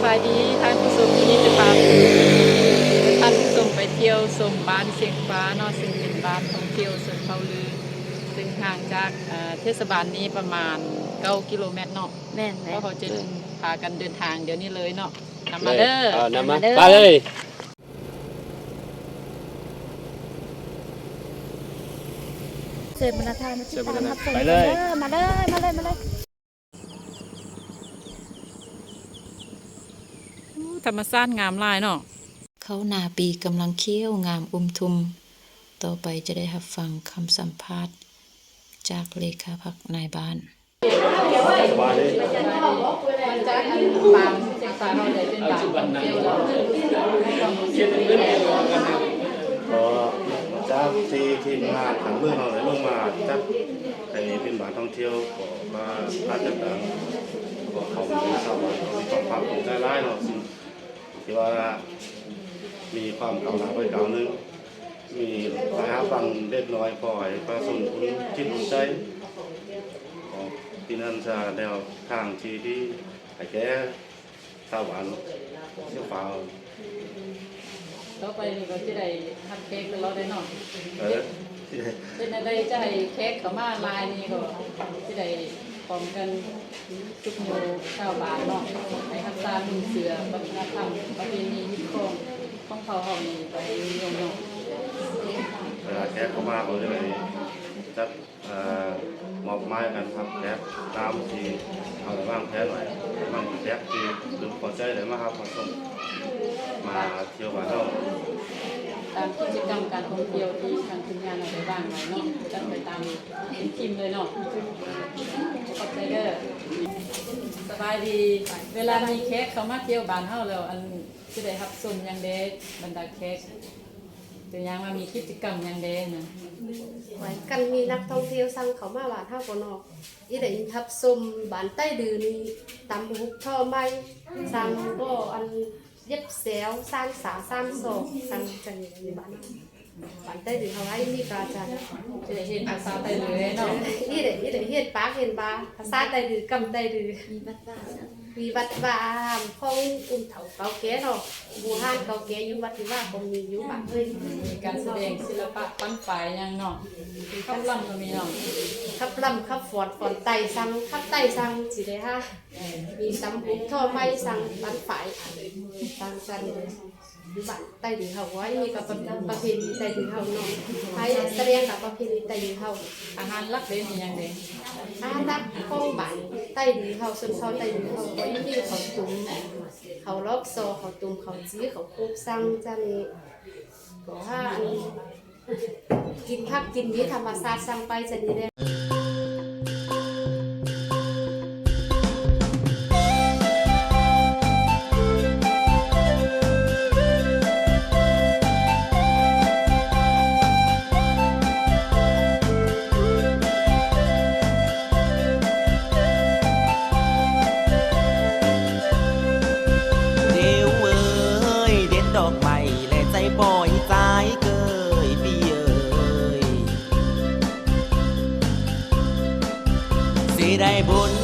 บายดีท่านผู้ชมที่นี่จะพาท่านผู้ชมไปเที่ยวชมบ้านเชียงฟ้าเนาะซึ่งเป็นบ้านท่องเที่ยวสวนเขาลือซึ่งห่างจากเทศบาลนี้ประมาณ9 กิโลเมตรเนาะแม่นเพราะเขาจะพากันเดินทางเดี๋ยวนี้เลยเนาะนำมาเด้อนำมาเด้อ ไปเลย เชิญบรรณาทานมาที่ตามมา ไปเลย มาเลย ธรรมชาติงามหลายเนาะ เขานาปีกำลังเคี้ยวงามทุม ต่อไปจะได้รับฟังคำสัมภาษณ์จากเลขาพักนายบ้าน มันจากบางเชียงฟ้าเราเลยเป็นบางท่องเที่ยวเรา ก็จากที่งานทางเมืองเราเลยลงมาจากในเป็นบ้านท่องเที่ยวก็มาพาจัดการก็เขามีชาวบ้านเขามีความภาคภูมิใจร้ายเนาะที่ว่ามีความก้าวหน้าไปก้าวหนึ่งมีหลายฟังเล็กน้อยพอให้ประสนคุณคิดอุ่นใจของที่นั่นจะแนวทางที่ให้แก่ชาวบ้านเชียงฟ้า ต่อไปนี่ก็จะได้ทำเค้กเราได้เนาะ เออ เป็นอะไรจะให้เค้กเขามาลายนี่ก็จะได้พร้อมกันทุกหมู่ชาวบ้านเนาะให้ทักษะมือเสือวัฒนธรรมประเพณีฮิตของเขาเฮานี่ไปนิยมเนาะ เวลาแขกเข้ามาเขาจะไปจัดมอบไม้กันครับแขกตามที่เอาไปบ้างแขกหน่อยบางแขกที่ดึงพอใจเลยมาครับมาส่งมาเที่ยวบ้านเรา ตามกิจกรรมการท่องเที่ยวที่ทางทีมงานเอาไปบ้างไว้เนาะจัดไปตามทีมเลยเนาะขอบใจเด้อสบายดีเวลามีเค้กเขามาเที่ยวบ้านเฮาแล้วอันจะได้รับส่วนอย่างเด้บรรดาเค้กตัวอย่างว่ามีกิจกรรมอย่างเด้นะ ไว้กันมีนักท่องเที่ยวสั่งเขามาบ้านเฮาบ่เนาะอีได้ทับซุมบ้านใต้ดือนี่ตำหุบท่อไม้สั่งก็อันเย็บแสวสร้างสาสร้างโศกสั่งจังในบ้านใต้ดือเฮาไว้มีกาจัน จะได้เห็นภาษาไทยเลยเนาะ อีได้เฮ็ดปากเฮ็ดบาภาษาใต้ดือกำใต้ดือมีวัดบ้านของอุ้มเฒ่าเก่าแก่เนาะบูฮานเก่าแก่อยู่วัดที่ว่าคงมีอยู่บ้านเอ้ย มีการแสดงศิลปะปั้นฝายอย่างเนาะข้าวล่ำก็มีเนาะ ขับลำขับฝอนไตสั่งขับไตสั่งสิได้ฮะมีตำหุบท่อไม้สั่งปันฝ่ายสั่งกันเลยอยู่บ้านไต้ดือเฮาไว้มีกับประเพณีไต้ดือเฮาเนาะให้แสดงกับประเพณีไต้ดือเฮา อาหารหลักเด่นมีอย่างเด้ อารักของบ้านไต้ดือเฮาส่วนเขาไต้ดือเฮาก็มีเขาตุ่มเขาลอกซอเขาตุ่มเขาจี้เขาคุกสั่งจังนี้ก็ว่าอันกินผักกินนี้ธรรมชาติสั่งไปจะดีได้ เดี๋ยวเอ้ยเด็ดดอกไม้และใจปล่อยใจเกยพี่เอ้ยสิได้บุญ